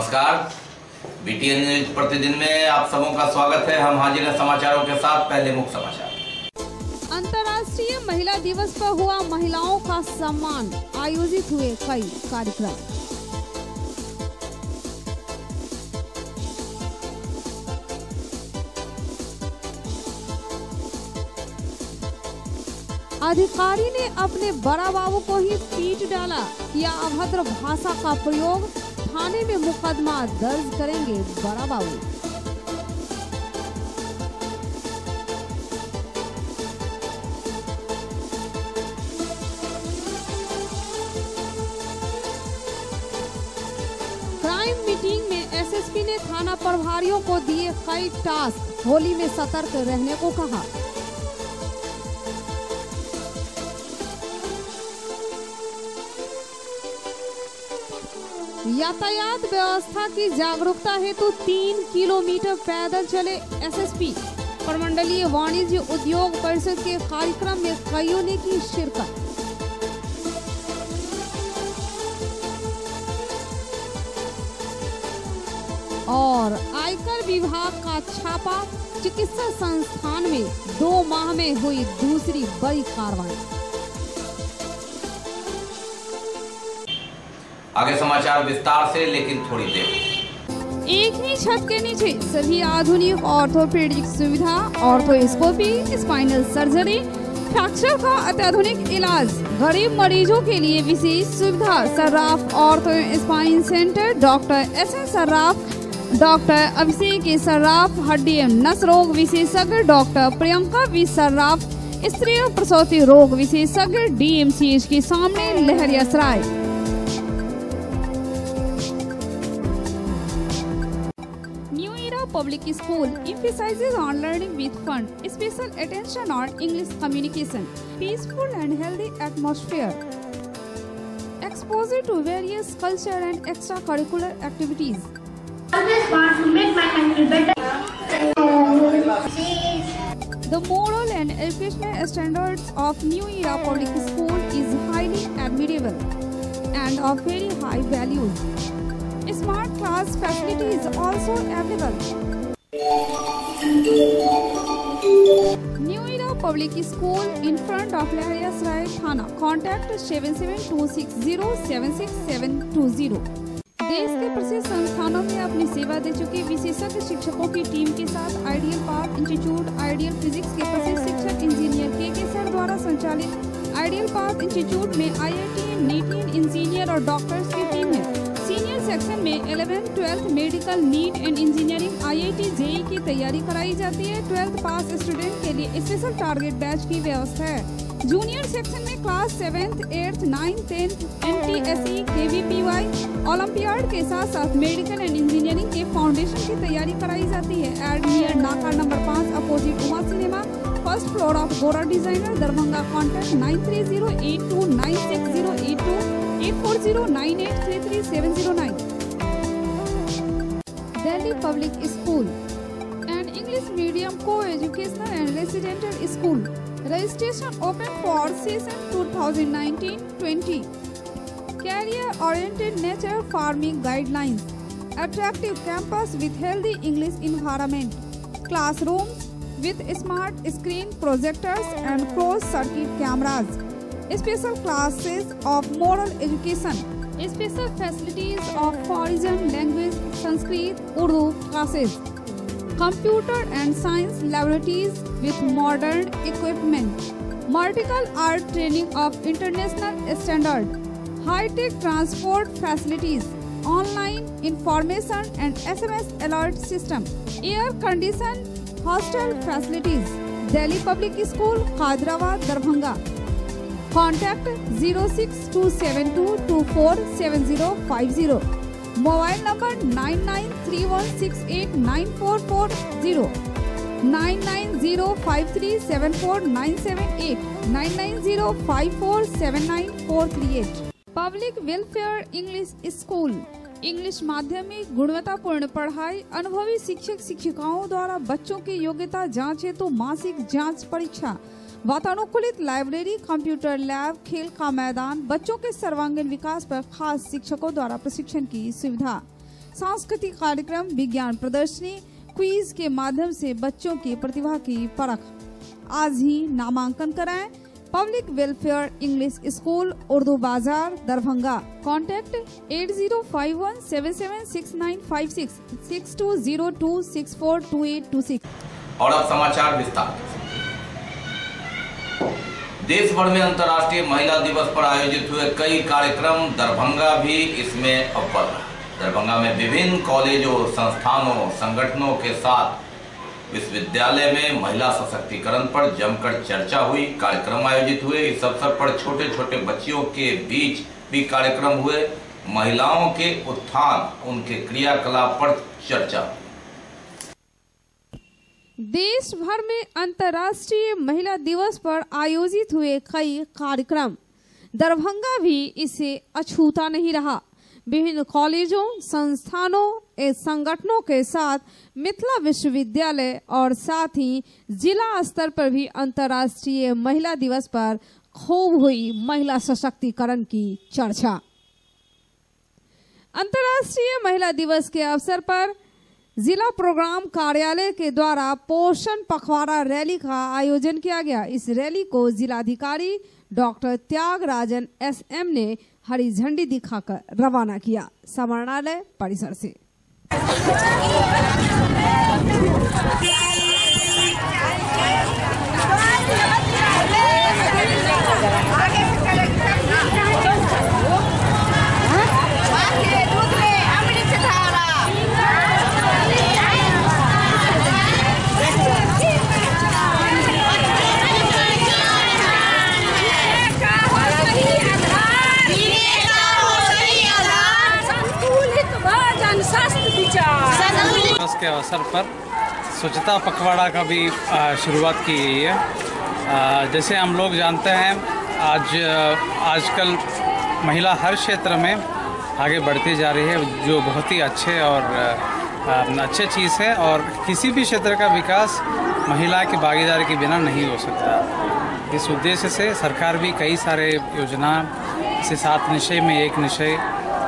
नमस्कार, BTN news प्रतिदिन में आप सबों का स्वागत है। हम हाजिर हैं समाचारों के साथ। पहले मुख्य समाचार। अंतर्राष्ट्रीय महिला दिवस पर हुआ महिलाओं का सम्मान, आयोजित हुए कई कार्यक्रम। अधिकारी ने अपने बड़ा बाबू को ही पीट डाला, किया अभद्र भाषा का प्रयोग, थाने में मुकदमा दर्ज करेंगे बड़ा बाबू। क्राइम मीटिंग में एसएसपी ने थाना प्रभारियों को दिए कई टास्क, होली में सतर्क रहने को कहा। यातायात व्यवस्था की जागरूकता हेतु 3 किलोमीटर पैदल चले एसएसपी। प्रमंडलीय वाणिज्य उद्योग परिषद के कार्यक्रम में कईयों ने की शिरकत। और आयकर विभाग का छापा, चिकित्सा संस्थान में 2 माह में हुई दूसरी बड़ी कार्रवाई। आगे समाचार विस्तार से, लेकिन थोड़ी देर। एक ही छत के नीचे सभी आधुनिक ऑर्थोपेडिक सुविधा, ऑर्थोस्कोपी, स्पाइनल सर्जरी, फ्रैक्चर का अत्याधुनिक इलाज, गरीब मरीजों के लिए विशेष सुविधा। Sarraf ortho spine centre, doctor SN Sarraf, doctor Abhishek Sarraf, हड्डी एवं नस रोग विशेषज्ञ, डॉक्टर प्रियंका वी सर्राफ, स्त्री और प्रसूति रोग विशेषज्ञ, डीएमसीएच के सामने, Laheriasarai. Public school emphasizes on learning with fun, special attention on English communication, peaceful and healthy atmosphere, exposure to various culture and extracurricular activities. Always want to make my country better. The moral and educational standards of New Era Public School is highly admirable and of very high values. Smart class facility is also available. New Era Public School in front of Lahariyasaray Thana. Contact 7726076720. देश के प्रसिद्ध संस्थानों में अपनी सेवा दे चुके विशेषज्ञ शिक्षकों की टीम के साथ ideal path institute, ideal physics के प्रसिद्ध शिक्षक इंजीनियर के सर द्वारा संचालित आइडियल पाथ इंस्टीट्यूट में IIT, NEET इंजीनियर और डॉक्टर्स की टीम है। सीनियर सेक्शन में 11th, 12th medical, neat and engineering, IIT, JEE की तैयारी कराई जाती है। 12th पास स्टूडेंट के लिए स्पेशल टारगेट बैच की व्यवस्था है। जूनियर सेक्शन में class 7th, 8th, 9th, 10th, NTSE, KVPY, olympiad के साथ साथ मेडिकल एंड इंजीनियरिंग के फाउंडेशन की तैयारी कराई जाती है। एड नियर नाका number 5 opposite Uma cinema, first floor of गोरा designer, Darbhanga. Contact 9308296082, 8409833709। Delhi Public School, an English medium co-educational and residential school. Registration open for session 2019-20. Career-oriented nature farming guidelines. Attractive campus with healthy English environment. Classrooms with smart screen projectors and closed-circuit cameras. Special classes of moral education. Special facilities of foreign language, Sanskrit, Urdu classes. Computer and science laboratories with modern equipment. Martial art training of international standard. High-tech transport facilities. Online information and SMS alert system. Air-conditioned hostel facilities. Delhi Public School, Hyderabad, Darbhanga. Contact 06272247050. Mobile number 9931689440, 9905374978, 9905479438. Public welfare English school, English माध्यमिक गुणवत्तापूर्ण पढ़ाई, अनुभवी शिक्षक शिक्षिकाओं द्वारा बच्चों की योग्यता जांच हेतु मासिक जांच परीक्षा, वातानुकूलित लाइब्रेरी, कंप्यूटर लैब, खेल का मैदान, बच्चों के सर्वांगीण विकास पर खास शिक्षकों द्वारा प्रशिक्षण की सुविधा। सांस्कृतिक कार्यक्रम, विज्ञान प्रदर्शनी, क्विज के माध्यम से बच्चों की प्रतिभा की परख। आज ही नामांकन कराएं। Public welfare English school, Urdu बाजार, दरभंगा। कॉन्टैक्ट 8051776956 6202642826। और अब समाचार विस्तार। देश भर में अंतर्राष्ट्रीय महिला दिवस पर आयोजित हुए कई कार्यक्रम, दरभंगा भी इसमें अव्वल रहा। दरभंगा में विभिन्न कॉलेजों, संस्थानों, संगठनों के साथ विश्वविद्यालय में महिला सशक्तिकरण पर जमकर चर्चा हुई, कार्यक्रम आयोजित हुए। इस अवसर पर छोटे छोटे बच्चियों के बीच भी कार्यक्रम हुए। महिलाओं के उत्थान, उनके क्रियाकलाप पर चर्चा। देश भर में अंतर्राष्ट्रीय महिला दिवस पर आयोजित हुए कई कार्यक्रम, दरभंगा भी इसे अछूता नहीं रहा। विभिन्न कॉलेजों, संस्थानों एवं संगठनों के साथ मिथिला विश्वविद्यालय और साथ ही जिला स्तर पर भी अंतर्राष्ट्रीय महिला दिवस पर खूब हुई महिला सशक्तिकरण की चर्चा। अंतर्राष्ट्रीय महिला दिवस के अवसर पर जिला प्रोग्राम कार्यालय के द्वारा पोषण पखवाड़ा रैली का आयोजन किया गया। इस रैली को जिलाधिकारी डॉक्टर त्यागराजन SM ने हरी झंडी दिखाकर रवाना किया। समाहरणालय परिसर से के अवसर पर स्वच्छता पखवाड़ा का भी शुरुआत की गई है। जैसे हम लोग जानते हैं, आजकल महिला हर क्षेत्र में आगे बढ़ती जा रही है, जो बहुत ही अच्छे चीज़ है। और किसी भी क्षेत्र का विकास महिला की भागीदारी के बिना नहीं हो सकता। इस उद्देश्य से सरकार भी कई सारे योजना से 7 निश्चय में एक निश्चय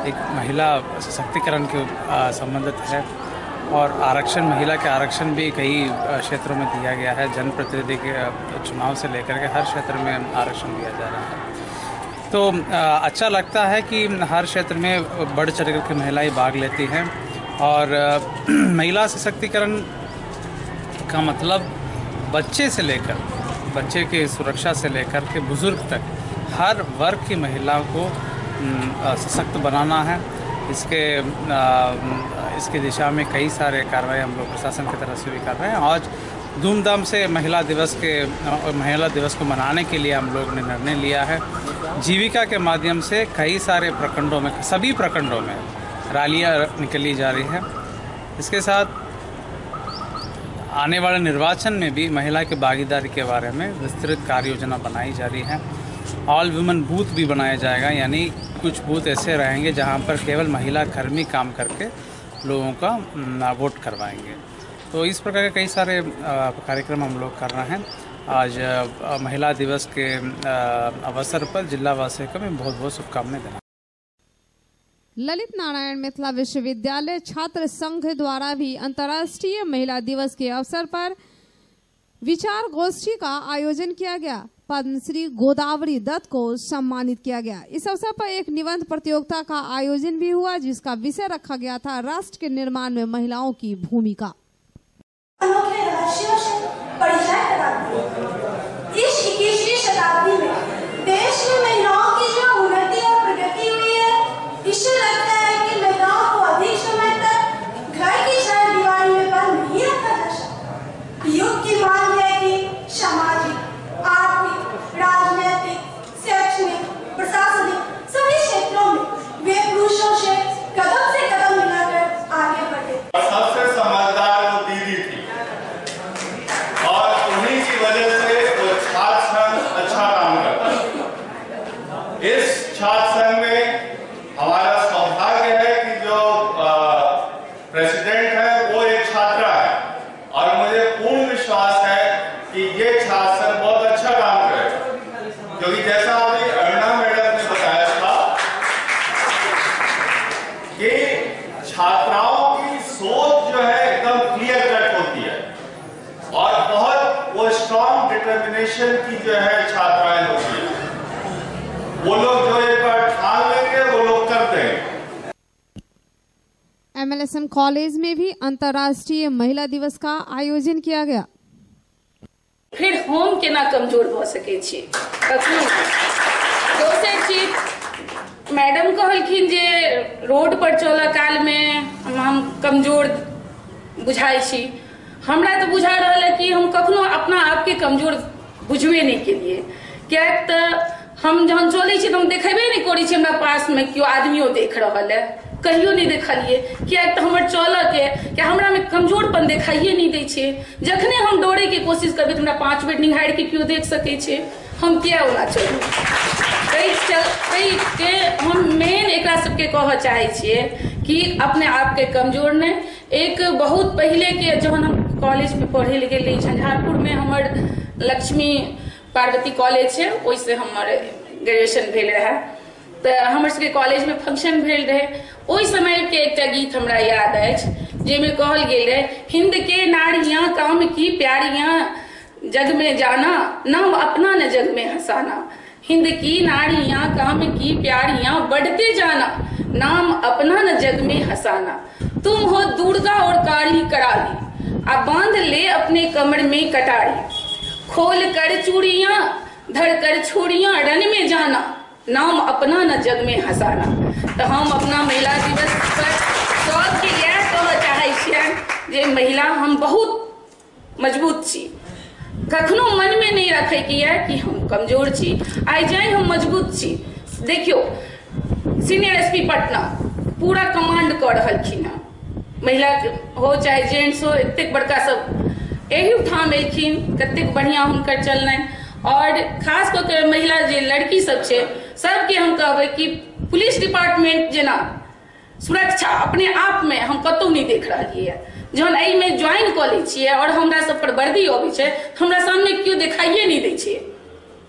एक महिला सशक्तिकरण के संबंधित है। और आरक्षण, महिला के आरक्षण भी कई क्षेत्रों में दिया गया है। जनप्रतिनिधि के चुनाव से लेकर के हर क्षेत्र में आरक्षण दिया जा रहा है। तो अच्छा लगता है कि हर क्षेत्र में बढ़ चढ़ कर महिलाएं भाग लेती हैं। और महिला सशक्तिकरण का मतलब बच्चे से लेकर, बच्चे की सुरक्षा से लेकर के बुजुर्ग तक हर वर्ग की महिलाओं को सशक्त बनाना है। इसके दिशा में कई सारे कार्रवाई हम लोग प्रशासन की तरफ से भी कर रहे हैं। आज धूमधाम से महिला दिवस को मनाने के लिए हम लोग ने निर्णय लिया है। जीविका के माध्यम से कई सारे प्रखंडों में, सभी प्रखंडों में रैलियां निकली जा रही हैं। इसके साथ आने वाले निर्वाचन में भी महिला की भागीदारी के बारे में विस्तृत कार्य योजना बनाई जा रही है। ऑल वुमेन बूथ भी बनाया जाएगा, यानी कुछ बूथ ऐसे रहेंगे जहां पर केवल महिला कर्मी काम करके लोगों का वोट करवाएंगे। तो इस प्रकार के कई सारे कार्यक्रम हम लोग कर रहे हैं। आज महिला दिवस के अवसर पर जिला वासियों को मैं बहुत बहुत शुभकामनाएं देना। ललित नारायण मिथिला विश्वविद्यालय छात्र संघ द्वारा भी अंतर्राष्ट्रीय महिला दिवस के अवसर पर विचार गोष्ठी का आयोजन किया गया। पद्मश्री गोदावरी दत्त को सम्मानित किया गया। इस अवसर पर एक निबंध प्रतियोगिता का आयोजन भी हुआ, जिसका विषय रखा गया था राष्ट्र के निर्माण में महिलाओं की भूमिका। अनोखे रहस्यों से परिचय कराती है। इस 21वीं शताब्दी में देश में महिलाओं की जो उन्नति और प्रगति हुई है, इससे लगता है कि महिलाओं को अधिक समय तक घर की चार दीवारी में बंद नहीं रखा जा सकता। युग की मांग है कि सामाजिक, आर्थिक, राजनीतिक, शैक्षणिक, प्रशासनिक सभी क्षेत्रों में वे पुरुषों से कदम मिलाकर आगे बढ़े। सबसे समझदार वो दीदी थी और उन्हीं की वजह से वो छात्र संघ अच्छा काम करता है। इस छात्र संघ में हमारा सौभाग्य है कि जो प्रेसिडेंट है वो एक छात्रा है और मुझे पूर्ण विश्वास है कि ये छात्र संघ बहुत अच्छा काम करेगा, क्योंकि जैसा अभी अरुणा मैडम ने बताया था कि छात्रा जनरेशन की जो है छात्राएं होती हैं, वो लोग जो एक बार ठान लेंगे वो लोग करते हैं। MLSM कॉलेज में भी अंतर्राष्ट्रीय महिला दिवस का आयोजन किया गया। फिर हम केना कमजोर भ सके छी कखनो। दोसर चीज मैडम कहलखिन जे रोड पर चलऽ काल में हम कमजोर बुझाई छी। हमरा तो बुझा रहा है कि हम कखनो अपना आप के कमजोर बुझबे नहीं केलिए, क्या तो हम जहन चले छी तो हम देखेबे नहीं करी छी हमरा पास में क्यों आदमियों देख रहा है, कहियो नहीं देखलिए। क्या तो हमर चलऽ के क्या हमरा में कमजोरपन देखाइए नहीं दै छे। जखने हम दौड़े के कोशिश करबे तो हमरा 5 मिनट निहार के क्यों देख सके छे, हम क्या होना चलू। के हम मेन एकरा सबके कह चाहे छिए कि अपने आप के कमजोर नहीं। एक बहुत पहले के जहन हम कॉलेज में पढ़े ले गेल झंझारपुर में हमर लक्ष्मी पार्वती कॉलेज है, ओइसे हमर ग्रेजुएशन भेल रहा। तो हमर सबके कॉलेज में फंक्शन भेल रहे, ओइ समय के एकटा गीत हमरा याद अछि जेमे कहल गेल रहे, हिंद के नारियां काम की प्यारियां जग में जाना, नाम अपना न जग में हंसाना। हिंद की नारियां काम की प्यारियां बढ़ते जाना, नाम अपना न जग में हंसाना। तुम हो दुर्गा और काली कराली, अब बांध ले अपने कमर में कटारी। खोल कर चूड़ियां धर कर छुड़ियां रन में जाना, नाम अपना न जग में हंसाना। तो हम अपना महिला दिवस पर सबके इएह कहऽ चाहे छियनि जे महिला हम बहुत मजबूत छी। कखनो मन में नहीं रखे कि कि हम कमजोर छी, आइ जाए हम मजबूत छी। देखियो सीनियर एसपी पटना पूरा कमांड कर रहलखिन हैं, महिला हो चाहे जेंट्स हो, एतेक बड़का सब एही ठाम एलखिन, कतेक बढ़िया हुनकर चललनि। और खास कऽ के महिला जे लड़की सब छे सबके हम कहबै कि पुलिस डिपार्टमेंट जेना सुरक्षा अपने आप में हम कतौ नहीं देख रहिए। जहन एहि में ज्वाइन कऽ लै छियै और हमरा सब पर वर्दी अबै छै, हमरा सामने क्यों दिखाइए नहीं दै छै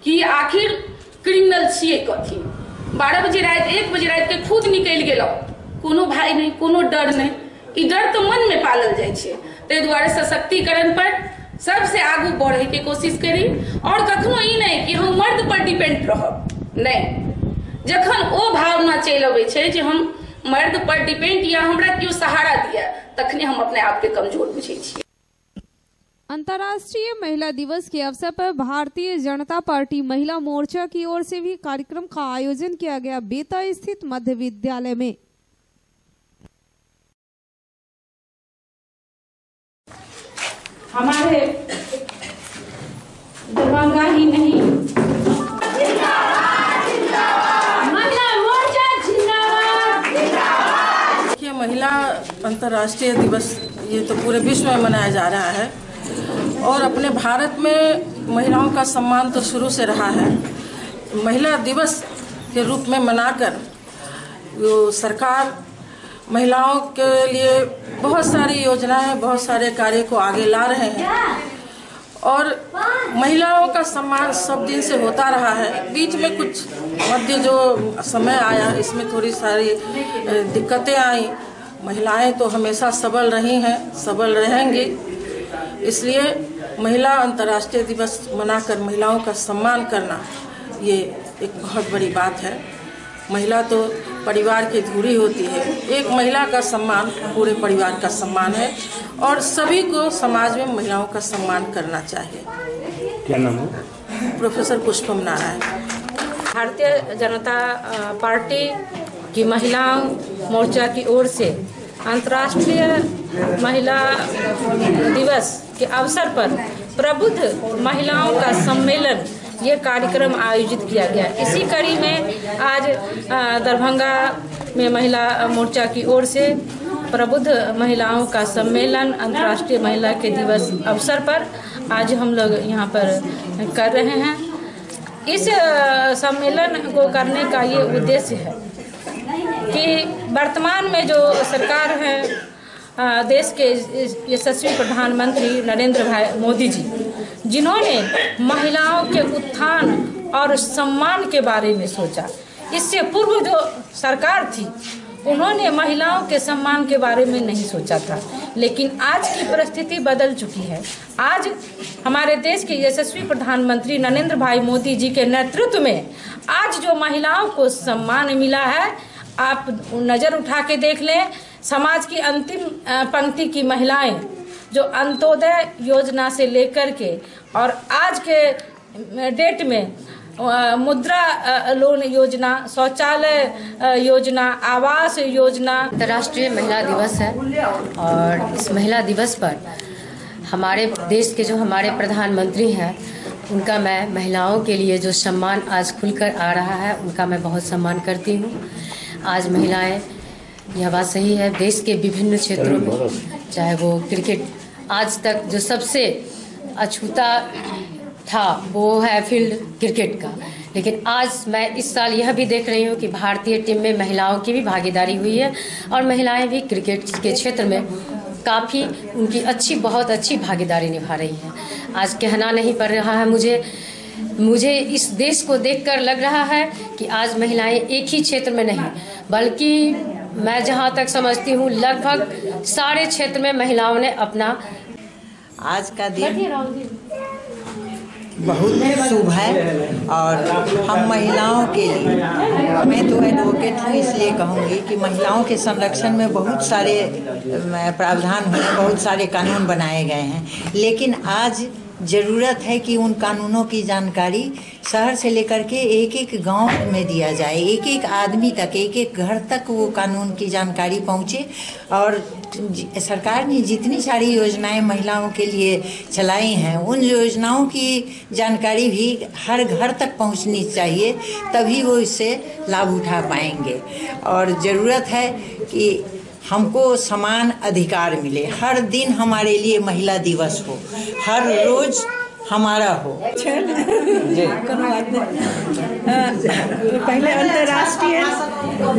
कि आखिर क्रिमिनल छियै कथी। 12 बजे रात 1 बजे रात के खुद निकलि गेलौ, कोनो भाई नहीं कोनो डर नहीं। ई डर तो मन में पालल जाय छै, ताहि दुआरे सशक्तिकरण पर सबसे आगू बढ़े के कोशिश करी। और कखनो ई नहीं कि हम मर्द पर डिपेंड रहब, नहीं। जखन ओ भावना चलि अबै छै जे हम मर्द पर डिपेंड या हमरा क्यों सहारा दिया, तखने हम अपने आप के कमजोर बुझे छी। अंतर्राष्ट्रीय महिला दिवस के अवसर पर भारतीय जनता पार्टी महिला मोर्चा की ओर से भी कार्यक्रम का आयोजन किया गया बेता स्थित मध्य विद्यालय में। हमारे दरभंगा ही नहीं महिला अंतर्राष्ट्रीय दिवस ये तो पूरे विश्व में मनाया जा रहा है और अपने भारत में महिलाओं का सम्मान तो शुरू से रहा है। महिला दिवस के रूप में मनाकर सरकार महिलाओं के लिए बहुत सारी योजनाएं, बहुत सारे कार्य को आगे ला रहे हैं और महिलाओं का सम्मान सब दिन से होता रहा है। बीच में कुछ मध्य जो समय आया इसमें थोड़ी सारी दिक्कतें आई। महिलाएं तो हमेशा सबल रही हैं, सबल रहेंगी। इसलिए महिला अंतर्राष्ट्रीय दिवस मनाकर महिलाओं का सम्मान करना ये एक बहुत बड़ी बात है। महिला तो परिवार की धुरी होती है, एक महिला का सम्मान पूरे परिवार का सम्मान है और सभी को समाज में महिलाओं का सम्मान करना चाहिए। क्या नाम है? प्रोफेसर पुष्पम नारायण। भारतीय जनता पार्टी की महिला मोर्चा की ओर से अंतर्राष्ट्रीय महिला दिवस के अवसर पर प्रबुद्ध महिलाओं का सम्मेलन ये कार्यक्रम आयोजित किया गया। इसी कड़ी में आज दरभंगा में महिला मोर्चा की ओर से प्रबुद्ध महिलाओं का सम्मेलन अंतर्राष्ट्रीय महिला के दिवस अवसर पर आज हम लोग यहाँ पर कर रहे हैं। इस सम्मेलन को करने का ये उद्देश्य है कि वर्तमान में जो सरकार है, देश के यशस्वी प्रधानमंत्री नरेंद्र भाई मोदी जी, जिन्होंने महिलाओं के उत्थान और सम्मान के बारे में सोचा। इससे पूर्व जो सरकार थी उन्होंने महिलाओं के सम्मान के बारे में नहीं सोचा था। लेकिन आज की परिस्थिति बदल चुकी है। आज हमारे देश के यशस्वी प्रधानमंत्री नरेंद्र भाई मोदी जी के नेतृत्व में आज जो महिलाओं को सम्मान मिला है, आप नज़र उठा के देख लें। समाज की अंतिम पंक्ति की महिलाएं जो अंत्योदय योजना से लेकर के और आज के डेट में मुद्रा लोन योजना, शौचालय योजना, आवास योजना। अंतर्राष्ट्रीय महिला दिवस है और इस महिला दिवस पर हमारे देश के जो हमारे प्रधानमंत्री हैं उनका मैं महिलाओं के लिए जो सम्मान आज खुलकर आ रहा है उनका मैं बहुत सम्मान करती हूँ। आज महिलाएं, यह बात सही है, देश के विभिन्न क्षेत्रों में, चाहे वो क्रिकेट, आज तक जो सबसे अछूता था वो है फील्ड क्रिकेट का, लेकिन आज मैं इस साल यह भी देख रही हूँ कि भारतीय टीम में महिलाओं की भी भागीदारी हुई है और महिलाएं भी क्रिकेट के क्षेत्र में काफ़ी उनकी बहुत अच्छी भागीदारी निभा रही हैं। आज कहना नहीं पड़ रहा है मुझे इस देश को देखकर लग रहा है कि आज महिलाएं एक ही क्षेत्र में नहीं, बल्कि मैं जहाँ तक समझती हूँ लगभग सारे क्षेत्र में महिलाओं ने अपना। आज का दिन बहुत शुभ है और हम महिलाओं के लिए, मैं तो एडवोकेट हूँ इसलिए कहूँगी कि महिलाओं के संरक्षण में बहुत सारे प्रावधान हुए, बहुत सारे कानून बनाए गए हैं, लेकिन आज ज़रूरत है कि उन कानूनों की जानकारी शहर से लेकर के एक एक गांव में दिया जाए, एक एक आदमी तक, एक एक घर तक वो कानून की जानकारी पहुँचे। और सरकार ने जितनी सारी योजनाएं महिलाओं के लिए चलाई हैं उन योजनाओं की जानकारी भी हर घर तक पहुंचनी चाहिए, तभी वो इससे लाभ उठा पाएंगे। और ज़रूरत है कि हमको समान अधिकार मिले, हर दिन हमारे लिए महिला दिवस हो, हर रोज हमारा हो। पहले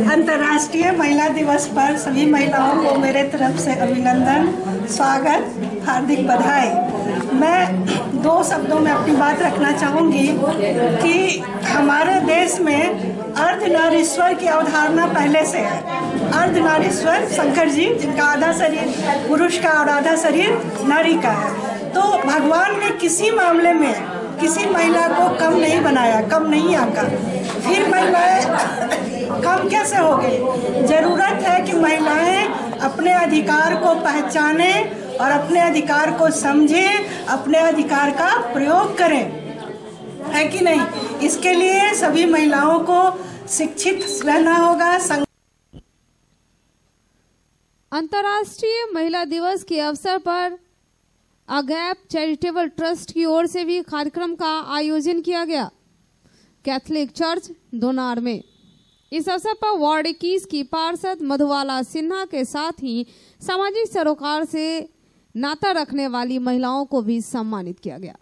अंतर्राष्ट्रीय महिला दिवस पर सभी महिलाओं को मेरे तरफ से अभिनंदन, स्वागत, हार्दिक बधाई। मैं दो शब्दों में अपनी बात रखना चाहूँगी कि हमारे देश में अर्धनारीश्वर की अवधारणा पहले से है। अर्धनारीश्वर शंकर जी, जिनका आधा शरीर पुरुष का और आधा शरीर नारी का है। तो भगवान ने किसी मामले में किसी महिला को कम नहीं बनाया, कम नहीं आका। फिर महिलाएं कम कैसे हो गई? ज़रूरत है कि महिलाएं अपने अधिकार को पहचाने और अपने अधिकार को समझें, अपने अधिकार का प्रयोग करें, है कि नहीं? इसके लिए सभी महिलाओं को शिक्षित रहना होगा। अंतर्राष्ट्रीय महिला दिवस के अवसर पर अगैप चैरिटेबल ट्रस्ट की ओर से भी कार्यक्रम का आयोजन किया गया कैथोलिक चर्च दोनार में। इस अवसर पर वार्ड 21 की पार्षद मधुबाला सिन्हा के साथ ही सामाजिक सरोकार से नाता रखने वाली महिलाओं को भी सम्मानित किया गया।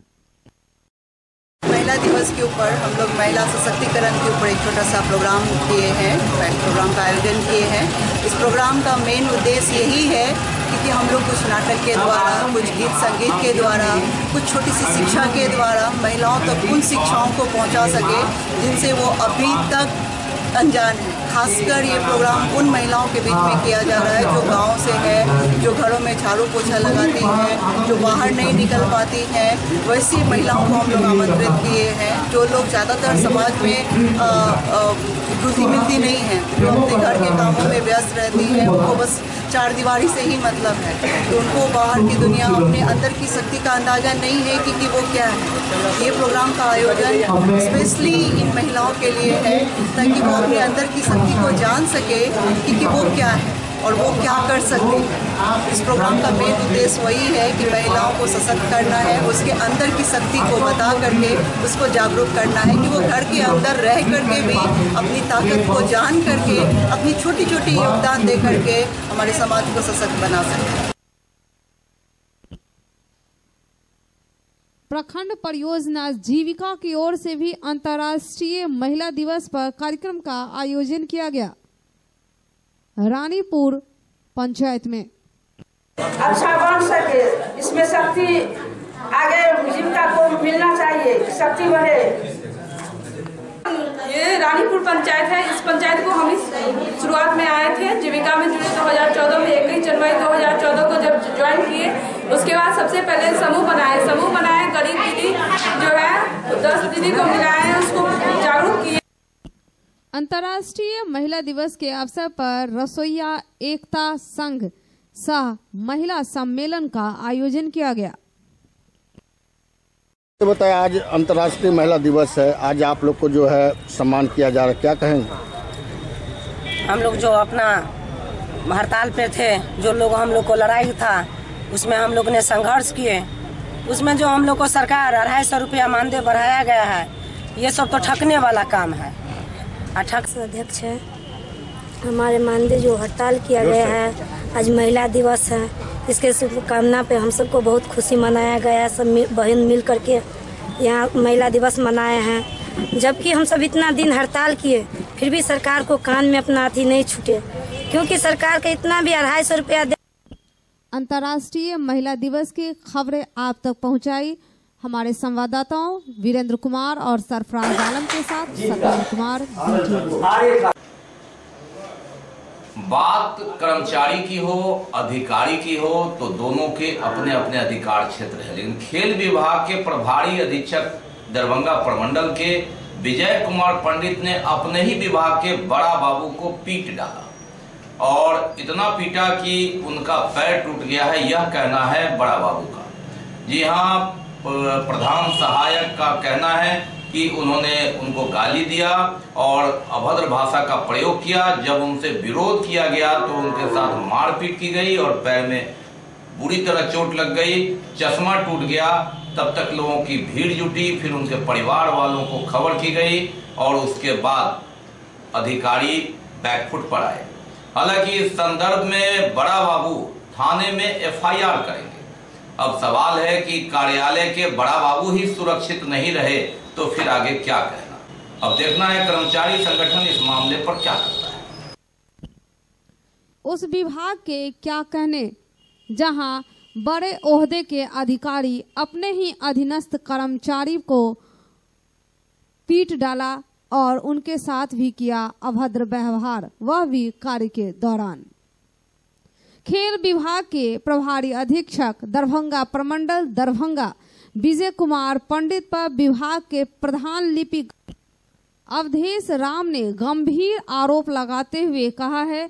महिला दिवस के ऊपर हम लोग महिला सशक्तिकरण के ऊपर एक छोटा सा प्रोग्राम किए हैं, प्रोग्राम का आयोजन किए हैं। इस प्रोग्राम का मेन उद्देश्य यही है कि हम लोग कुछ नाटक के द्वारा, कुछ गीत संगीत के द्वारा, कुछ छोटी सी शिक्षा के द्वारा महिलाओं तक उन शिक्षाओं को पहुंचा सके जिनसे वो अभी तक अनजान है। खासकर ये प्रोग्राम उन महिलाओं के बीच में किया जा रहा है जो गांव से है, जो घरों में झाड़ू पोछा लगाती हैं, जो बाहर नहीं निकल पाती हैं, वैसी महिलाओं को हम लोग आमंत्रित किए हैं। जो लोग ज़्यादातर समाज में रुचि मिलती नहीं है, जो अपने घर के कामों में व्यस्त रहती हैं, उनको बस चार दीवारी से ही मतलब है, तो उनको बाहर की दुनिया, अपने अंदर की शक्ति का अंदाज़ा नहीं है कि वो क्या है। ये प्रोग्राम का आयोजन स्पेशली इन महिलाओं के लिए है ताकि वो अपने अंदर की शक्ति को जान सके कि वो क्या है और वो क्या कर सकती है। इस प्रोग्राम का मेन उद्देश्य वही है कि महिलाओं को सशक्त करना है, उसके अंदर की शक्ति को बता करके उसको जागरूक करना है कि वो घर के अंदर रह करके भी अपनी ताकत को जान करके अपनी छोटी छोटी योगदान दे करके हमारे समाज को सशक्त बना सके। प्रखंड परियोजना जीविका की ओर से भी अंतर्राष्ट्रीय महिला दिवस पर कार्यक्रम का आयोजन किया गया रानीपुर पंचायत में। अच्छा बन सके, इसमें शक्ति आगे जीविका को मिलना चाहिए, शक्ति बढ़े। ये रानीपुर पंचायत है। इस पंचायत को हम इस शुरुआत में आए थे, जीविका में जुड़े 2014 में। 21 जनवरी 2014 को जब ज्वाइन किए, उसके बाद सबसे पहले समूह बनाए गरीब दीदी जो है 10 दीदी को मिलाए, उसको जागरूक किए। अंतर्राष्ट्रीय महिला दिवस के अवसर पर रसोइया एकता संघ सह महिला सम्मेलन का आयोजन किया गया। बताया, आज अंतर्राष्ट्रीय महिला दिवस है, आज आप लोग को जो है सम्मान किया जा रहा है, क्या कहेंगे? हम लोग जो अपना हड़ताल पे थे, जो लोग हम लोग को लड़ाई था, उसमें हम लोग ने संघर्ष किए। उसमें जो हम लोग को सरकार 250 रुपया मानदेय बढ़ाया गया है, ये सब तो ठगने वाला काम है। अध्यक्ष है, हमारे मानदेय जो हड़ताल किया गया है, आज महिला दिवस है, इसके शुभकामना पे हम सबको बहुत खुशी मनाया गया है। सब बहन मिल करके यहाँ महिला दिवस मनाए हैं। जबकि हम सब इतना दिन हड़ताल किए, फिर भी सरकार को कान में अपना अथी नहीं छूटे, क्योंकि सरकार का इतना भी 250 रुपया दे। अंतर्राष्ट्रीय महिला दिवस की खबरें आप तक पहुंचाई हमारे संवाददाताओं वीरेंद्र कुमार और सरफराज आलम के साथ सत्येंद्र कुमार। बात कर्मचारी की हो, अधिकारी की हो, तो दोनों के अपने अपने अधिकार क्षेत्र है। लेकिन खेल विभाग के प्रभारी अधीक्षक दरभंगा प्रमंडल के विजय कुमार पंडित ने अपने ही विभाग के बड़ा बाबू को पीट डाला और इतना पीटा कि उनका पैर टूट गया है, यह कहना है बड़ा बाबू का। जी हाँ, प्रधान सहायक का कहना है कि उन्होंने उनको गाली दिया और अभद्र भाषा का प्रयोग किया। जब उनसे विरोध किया गया तो उनके साथ मारपीट की गई और पैर में बुरी तरह चोट लग गई, चश्मा टूट गया। तब तक लोगों की भीड़ जुटी, फिर उनके परिवार वालों को खबर की गई और उसके बाद अधिकारी बैकफुट पर आए। हालांकि इस संदर्भ में बड़ा बाबू थाने में एफआईआर करेंगे। अब सवाल है कि कार्यालय के बड़ा बाबू ही सुरक्षित नहीं रहे तो फिर आगे क्या कहना। अब देखना है कर्मचारी संगठन इस मामले पर क्या करता है। उस विभाग के क्या कहने, जहां बड़े ओहदे के अधिकारी अपने ही अधीनस्थ कर्मचारी को पीट डाला और उनके साथ भी किया अभद्र व्यवहार, वह भी कार्य के दौरान। खेल विभाग के प्रभारी अधीक्षक दरभंगा प्रमंडल दरभंगा विजय कुमार पंडित पर विभाग के प्रधान लिपिक अवधेश राम ने गंभीर आरोप लगाते हुए कहा है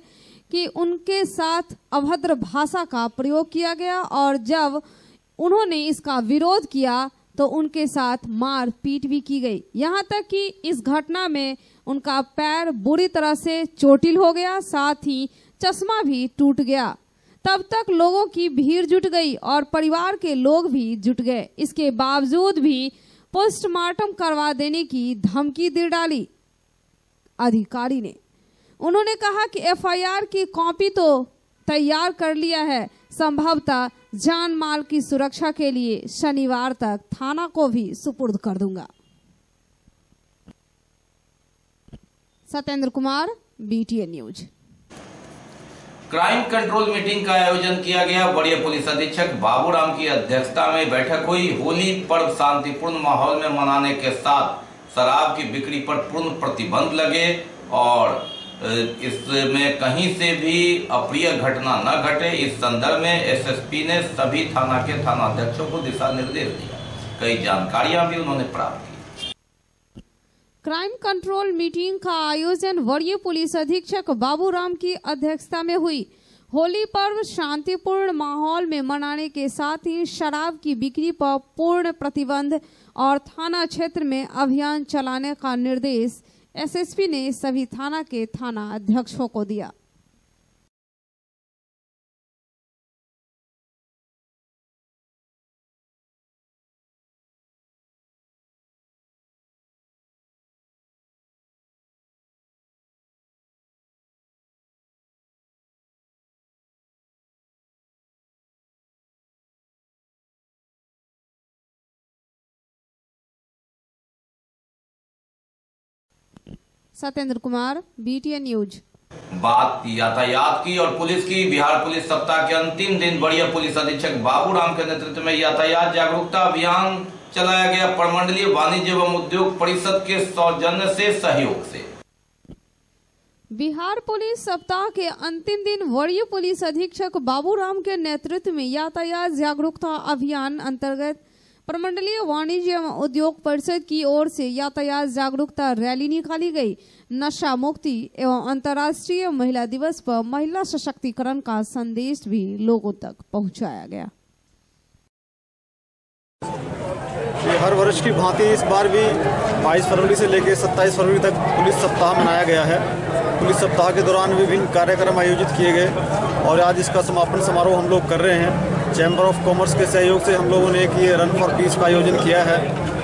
कि उनके साथ अभद्र भाषा का प्रयोग किया गया और जब उन्होंने इसका विरोध किया तो उनके साथ मार पीट भी की गई। यहां तक कि इस घटना में उनका पैर बुरी तरह से चोटिल हो गया, साथ ही चश्मा भी टूट गया। तब तक लोगों की भीड़ जुट गई और परिवार के लोग भी जुट गए। इसके बावजूद भी पोस्टमार्टम करवा देने की धमकी दे डाली अधिकारी ने। उन्होंने कहा कि एफआईआर की कॉपी तो तैयार कर लिया है, संभवतः जान माल की सुरक्षा के लिए शनिवार तक थाना को भी सुपुर्द कर दूंगा। Satyendra Kumar, BTN news. Crime control meeting का आयोजन किया गया। वरीय पुलिस अधीक्षक बाबूराम की अध्यक्षता में बैठक हुई। होली पर्व शांतिपूर्ण माहौल में मनाने के साथ शराब की बिक्री पर पूर्ण प्रतिबंध लगे और इसमें कहीं से भी अप्रिय घटना न घटे, इस संदर्भ में एसएसपी ने सभी थाना के थानाध्यक्षों को दिशा निर्देश दिया। कई जानकारियां भी उन्होंने प्राप्त की। क्राइम कंट्रोल मीटिंग का आयोजन वरीय पुलिस अधीक्षक बाबूराम की अध्यक्षता में हुई। होली पर्व शांतिपूर्ण माहौल में मनाने के साथ ही शराब की बिक्री पर पूर्ण प्रतिबंध और थाना क्षेत्र में अभियान चलाने का निर्देश एसएसपी ने सभी थाना के थाना अध्यक्षों को दिया। Satyendra Kumar, BTN news. बात यातायात की और पुलिस की। बिहार पुलिस सप्ताह के अंतिम दिन वरीय पुलिस अधीक्षक बाबूराम के नेतृत्व में यातायात जागरूकता अभियान चलाया गया। प्रमंडलीय वाणिज्य एवं उद्योग परिषद के सौजन्य से सहयोग से बिहार पुलिस सप्ताह के अंतिम दिन वरीय पुलिस अधीक्षक बाबूराम के नेतृत्व में यातायात जागरूकता अभियान अंतर्गत प्रमंडलीय वाणिज्य एवं उद्योग परिषद की ओर से यातायात जागरूकता रैली निकाली गई। नशा मुक्ति एवं अंतर्राष्ट्रीय महिला दिवस पर महिला सशक्तिकरण का संदेश भी लोगों तक पहुंचाया गया। हर वर्ष की भांति इस बार भी 22 फरवरी से लेकर 27 फरवरी तक पुलिस सप्ताह मनाया गया है। पुलिस सप्ताह के दौरान विभिन्न कार्यक्रम आयोजित किए गए और आज इसका समापन समारोह हम लोग कर रहे हैं। चैम्बर ऑफ कॉमर्स के सहयोग से हम लोगों ने एक ये रन फॉर पीस का आयोजन किया है,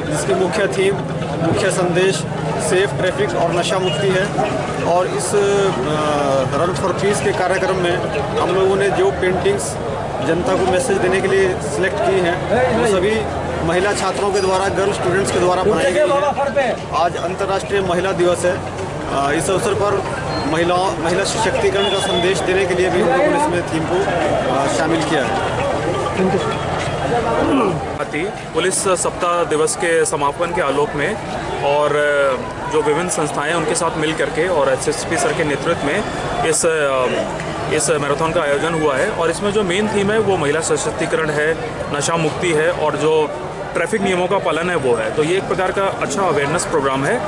जिसकी मुख्य संदेश सेफ ट्रैफिक और नशा मुक्ति है। और इस रन फॉर पीस के कार्यक्रम में हम लोगों ने जो पेंटिंग्स जनता को मैसेज देने के लिए सिलेक्ट की हैं वो सभी महिला छात्रों के द्वारा, गर्ल स्टूडेंट्स के द्वारा बनाई गई है। आज अंतर्राष्ट्रीय महिला दिवस है। इस अवसर पर महिला सशक्तिकरण का संदेश देने के लिए भी हम लोगों ने इसमें थीम को शामिल किया है। पुलिस सप्ताह दिवस के समापन के आलोक में और जो विभिन्न संस्थाएं उनके साथ मिल करके और एसएसपी सर के नेतृत्व में इस मैराथन का आयोजन हुआ है। और इसमें जो मेन थीम है वो महिला सशक्तिकरण है, नशा मुक्ति है और जो ट्रैफिक नियमों का पालन है वो है। तो ये एक प्रकार का अच्छा अवेयरनेस प्रोग्राम है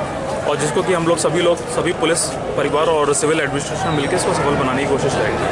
और जिसको कि हम लोग सभी पुलिस परिवार और सिविल एडमिनिस्ट्रेशन मिलकर इसको सफल बनाने की कोशिश करेंगे।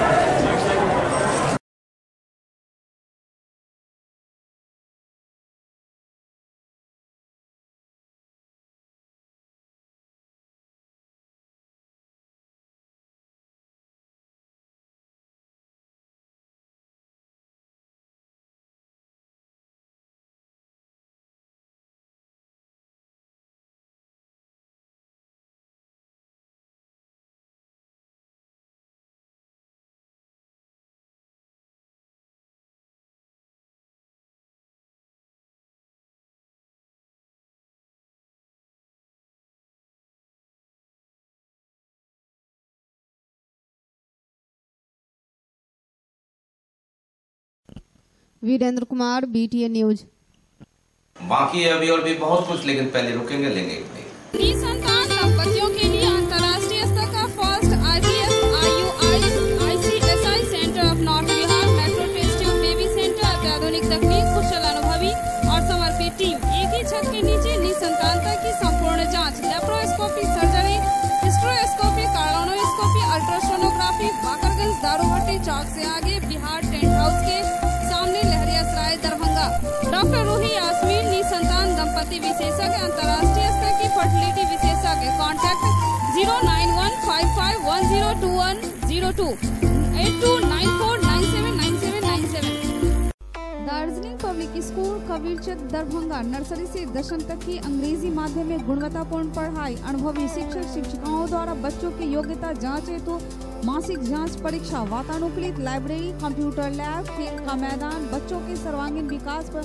Virendra Kumar, BTN news. बाकी है अभी और भी बहुत कुछ, लेकिन पहले रुकेंगे, लेंगे एक ब्रेक। निसंतान दंपतियों के लिए अंतर्राष्ट्रीय स्तर का first IVF IUI ICSI centre of north Bihar metro testing baby centre अत्याधुनिक तकनीक, कुशल अनुभवी और समर्पित टीम, एक ही छत के नीचे निसंतानता की संपूर्ण जांच, laparoscopy surgery, hysteroscopy, cardioscopy, ultrasonography, Bakarganj Daruhatti चौक से आगे बिहार टेंट हाउस के सामने, लहरियासराय दरभंगा। डॉक्टर रूही यास्मीन, निसंतान दंपति विशेषज्ञ, अंतर्राष्ट्रीय स्तर की फर्टिलिटी विशेषज्ञ। Contact 09155102102 8294979797। Darjeeling public school Kabirchak Darbhanga nursery से 10वीं तक की अंग्रेजी माध्यम में गुणवत्तापूर्ण पढ़ाई, अनुभवी शिक्षक शिक्षिकाओं द्वारा बच्चों की योग्यता जांच हेतु मासिक जांच परीक्षा, वातानुकूलित लाइब्रेरी, कंप्यूटर लैब, खेल का मैदान, बच्चों के सर्वांगीण विकास पर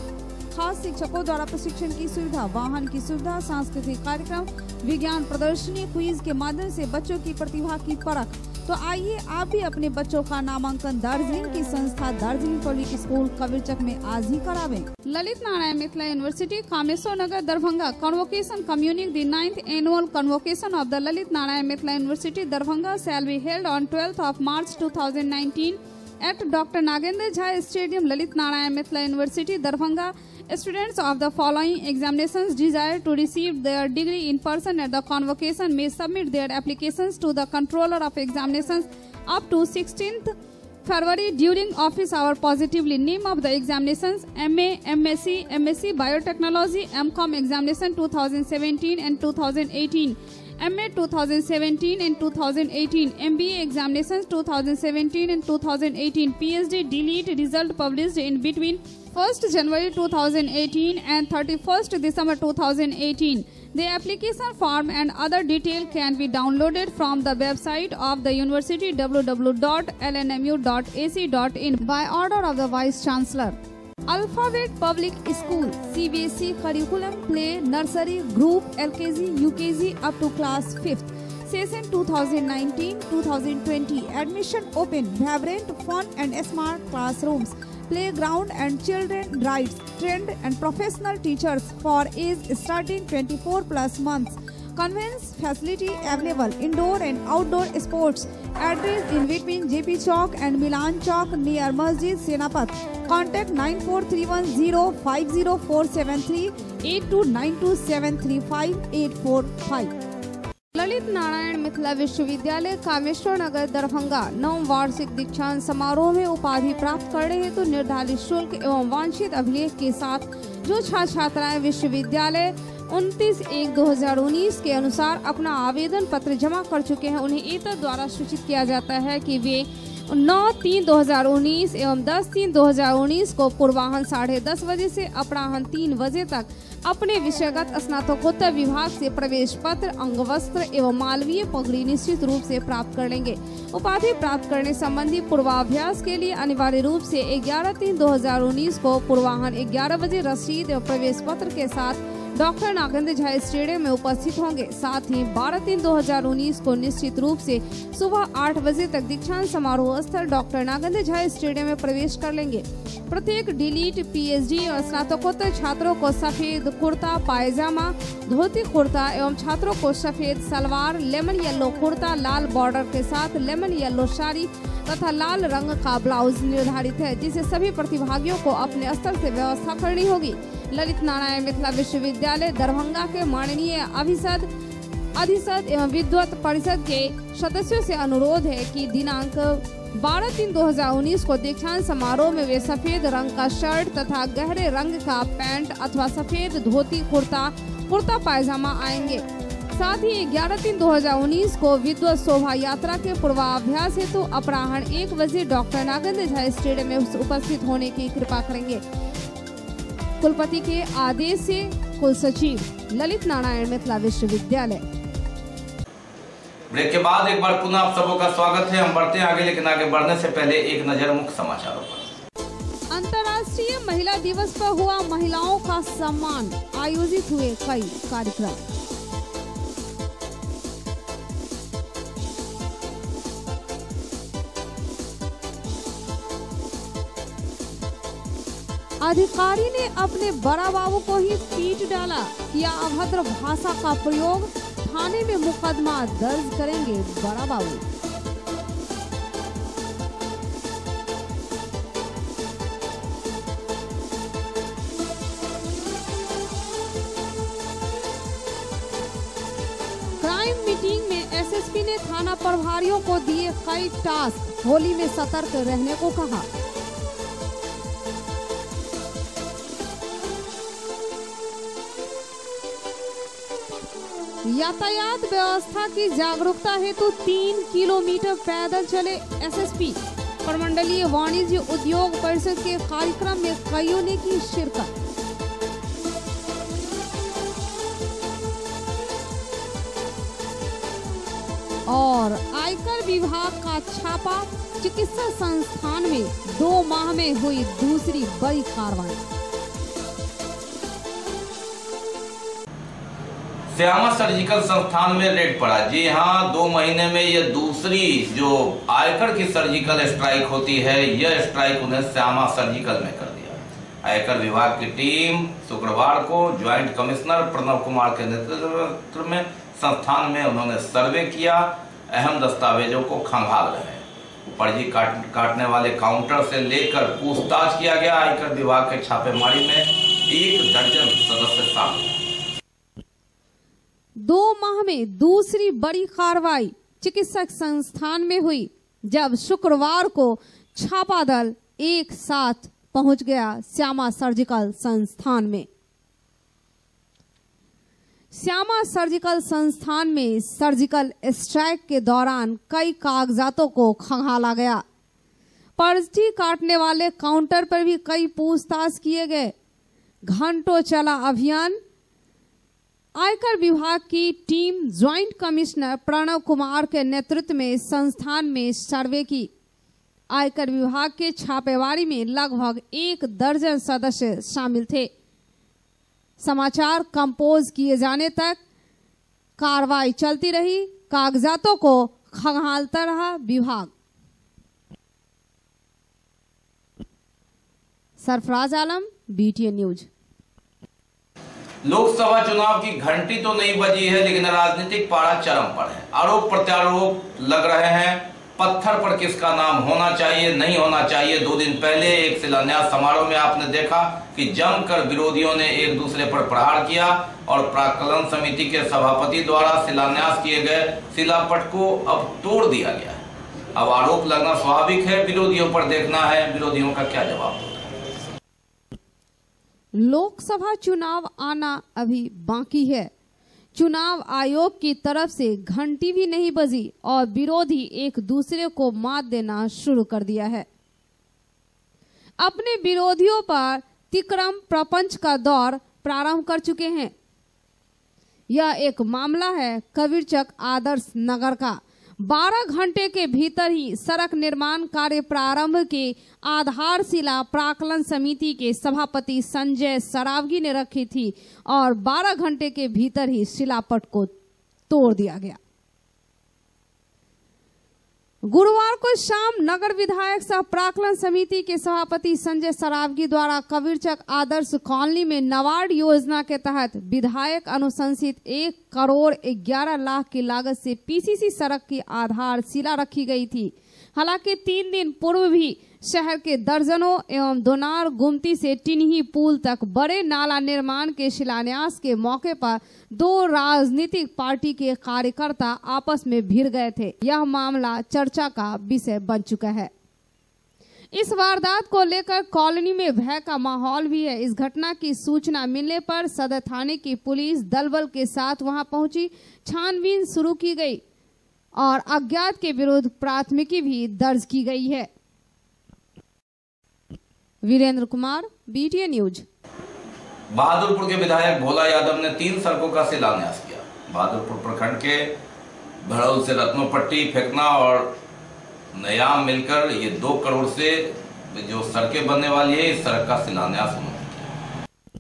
खास शिक्षकों द्वारा प्रशिक्षण की सुविधा, वाहन की सुविधा, सांस्कृतिक कार्यक्रम, विज्ञान प्रदर्शनी, क्विज के माध्यम से बच्चों की प्रतिभा की परख। तो आइए आप भी अपने बच्चों का नामांकन दार्जिलिंग की संस्था दार्जिलिंग पब्लिक स्कूल कबीरचक में आज ही करावें। Lalit Narayan Mithila university Kameshwar Nagar Darbhanga convocation communing the 9th annual convocation of the Lalit Narayan Mithila University Darbhanga shall be held on 12th of March 2019 at Dr. Nagendra Jha Stadium, Lalit Narayan Mithila University Darbhanga. Students of the following examinations desire to receive their degree in person at the convocation may submit their applications to the controller of examinations up to 16th February during office hour positively. Name of the examinations: MA, MSc Biotechnology, MCom examination 2017 and 2018, MA 2017 and 2018, MBA examinations 2017 and 2018, PhD delete result published in between 1st January 2018 and 31st December 2018. The application form and other detail can be downloaded from the website of the university www.lnmu.ac.in by order of the Vice Chancellor. Alphabet Public School CBSE curriculum play nursery group LKG UKG up to class 5th. Session 2019-2020 admission open. Vibrant, fun and smart classrooms, playground and children rides, trained and professional teachers for age starting 24+ months. Conveyance facility available indoor and outdoor sports. Address in between JP Chowk and Milan Chowk near Masjid Senapat. Contact 9431050473 8292735845. Lalit Narayan Mithila विश्वविद्यालय कामेश्वर नगर दरभंगा 9 वार्षिक दीक्षांत समारोह में उपाधि प्राप्त करने हेतु निर्धारित शुल्क एवं वांछित अभिलेख के साथ जो छात्र छात्राएं विश्वविद्यालय 29/1/2019 के अनुसार अपना आवेदन पत्र जमा कर चुके हैं, उन्हें एतद द्वारा सूचित किया जाता है कि वे 9/3/2019 एवं 10/3/2019 को पूर्वाह्न 10:30 बजे से अपराह्न 3 बजे तक अपने विषयगत स्नातकोत्तर विभाग से प्रवेश पत्र, अंगवस्त्र एवं मालवीय पगड़ी निश्चित रूप से प्राप्त कर लेंगे। उपाधि प्राप्त करने संबंधी पूर्वाभ्यास के लिए अनिवार्य रूप से 11/3/2019 को पूर्वाह्न 11 बजे रसीद एवं प्रवेश पत्र के साथ डॉक्टर नागेंद्र झा स्टेडियम में उपस्थित होंगे। साथ ही 12/3/2019 को निश्चित रूप से सुबह 8 बजे तक दीक्षांत समारोह स्थल डॉक्टर नागेंद्र झा स्टेडियम में प्रवेश कर लेंगे। प्रत्येक डीलीट, पीएचडी और स्नातकोत्तर छात्रों को सफेद कुर्ता पायजामा, धोती कुर्ता एवं छात्रों को सफेद सलवार, लेमन येलो कुर्ता, लाल बॉर्डर के साथ लेमन येलो साड़ी तथा लाल रंग का ब्लाउज निर्धारित है, जिसे सभी प्रतिभागियों को अपने स्तर से व्यवस्था करनी होगी। ललित नारायण मिथिला विश्वविद्यालय दरभंगा के माननीय अधिसद एवं विद्वत परिषद के सदस्यों से अनुरोध है कि दिनांक 12/3/2019 को दीक्षांत समारोह में वे सफेद रंग का शर्ट तथा गहरे रंग का पैंट अथवा सफेद धोती कुर्ता पायजामा आएंगे। साथ ही 11/3/2019 को विद्वत शोभा यात्रा के पूर्वाभ्यास हेतु अपराह्न 1 बजे डॉक्टर नागेंद्र झा स्टेडियम में उपस्थित होने की कृपा करेंगे। कुलपति के आदेश से कुल सचिव ललित नारायण मिथिला विश्वविद्यालय। ब्रेक के बाद एक बार पुनः आप सबों का स्वागत है। हम बढ़ते हैं आगे, लेकिन आगे बढ़ने से पहले एक नजर मुख्य समाचारों पर। अंतर्राष्ट्रीय महिला दिवस पर हुआ महिलाओं का सम्मान, आयोजित हुए कई कार्यक्रम। अधिकारी ने अपने बड़ा बाबू को ही पीट डाला, किया अभद्र भाषा का प्रयोग, थाने में मुकदमा दर्ज करेंगे बड़ा बाबू। क्राइम मीटिंग में एसएसपी ने थाना प्रभारियों को दिए कई टास्क, होली में सतर्क रहने को कहा। यातायात व्यवस्था की जागरूकता हेतु 3 किलोमीटर पैदल चले एसएसपी। प्रमंडलीय वाणिज्य उद्योग परिषद के कार्यक्रम में कईयों ने की शिरकत। और आयकर विभाग का छापा, चिकित्सा संस्थान में 2 माह में हुई दूसरी बड़ी कार्रवाई। श्यामा सर्जिकल संस्थान में रेड पड़ा। जी हाँ, 2 महीने में ये दूसरी जो आयकर की सर्जिकल स्ट्राइक होती है, यह स्ट्राइक उन्हें श्यामा सर्जिकल में कर दिया। आयकर विभाग की टीम शुक्रवार को ज्वाइंट कमिश्नर प्रणव कुमार के नेतृत्व में संस्थान में उन्होंने सर्वे किया, अहम दस्तावेजों को खंगाल रहे। पर्ची काटने वाले काउंटर से लेकर पूछताछ किया गया। आयकर विभाग के छापेमारी में 1 दर्जन सदस्य शामिल। 2 माह में दूसरी बड़ी कार्रवाई चिकित्सक संस्थान में हुई, जब शुक्रवार को छापा दल एक साथ पहुंच गया श्यामा सर्जिकल संस्थान में। श्यामा सर्जिकल संस्थान में सर्जिकल स्ट्राइक के दौरान कई कागजातों को खंगाला गया। पर्ची काटने वाले काउंटर पर भी कई पूछताछ किए गए। घंटों चला अभियान। आयकर विभाग की team joint commissioner Pranav Kumar के नेतृत्व में संस्थान में सर्वे की। आयकर विभाग के छापेमारी में लगभग 1 दर्जन सदस्य शामिल थे। समाचार कंपोज किए जाने तक कार्रवाई चलती रही। कागजातों को खंगालता रहा विभाग। Sarfaraz Alam, BTN news. लोकसभा चुनाव की घंटी तो नहीं बजी है, लेकिन राजनीतिक पारा चरम पर है। आरोप प्रत्यारोप लग रहे हैं। पत्थर पर किसका नाम होना चाहिए, नहीं होना चाहिए। 2 दिन पहले एक शिलान्यास समारोह में आपने देखा कि जमकर विरोधियों ने एक दूसरे पर प्रहार किया और प्राक्कलन समिति के सभापति द्वारा शिलान्यास किए गए शिलापट को अब तोड़ दिया गया है। अब आरोप लगना स्वाभाविक है, विरोधियों पर देखना है विरोधियों का क्या जवाब होता है। लोकसभा चुनाव आना अभी बाकी है। चुनाव आयोग की तरफ से घंटी भी नहीं बजी और विरोधी एक दूसरे को मात देना शुरू कर दिया है। अपने विरोधियों पर तिक्रम प्रपंच का दौर प्रारंभ कर चुके हैं। यह एक मामला है कबीरचक आदर्श नगर का। 12 घंटे के भीतर ही सड़क निर्माण कार्य प्रारंभ के आधारशिला प्राक्कलन समिति के सभापति संजय सरावगी ने रखी थी और 12 घंटे के भीतर ही शिलापट को तोड़ दिया गया। गुरुवार को शाम नगर विधायक सह प्राक्कलन समिति के सभापति संजय सरावगी द्वारा कबीरचक आदर्श कॉलोनी में नाबार्ड योजना के तहत विधायक अनुशंसित 1 करोड़ 11 लाख की लागत से पीसीसी सड़क की आधारशिला रखी गई थी। हालांकि 3 दिन पूर्व भी शहर के दर्जनों एवं दोनार गुमती से टिन्ही पुल तक बड़े नाला निर्माण के शिलान्यास के मौके पर 2 राजनीतिक पार्टी के कार्यकर्ता आपस में भिड़ गए थे। यह मामला चर्चा का विषय बन चुका है। इस वारदात को लेकर कॉलोनी में भय का माहौल भी है। इस घटना की सूचना मिलने पर सदर थाने की पुलिस दल बल के साथ वहां पहुंची, छानबीन शुरू की गई और अज्ञात के विरुद्ध प्राथमिकी भी दर्ज की गई है। Virendra Kumar, BTN news. बहादुरपुर के विधायक भोला यादव ने 3 सड़कों का शिलान्यास किया। बहादुरपुर प्रखंड के भड़ौल से रत्नोपट्टी, फेकना और नयाम मिलकर ये 2 करोड़ से जो सड़कें बनने वाली है, इस सड़क का शिलान्यास उन्होंने किया।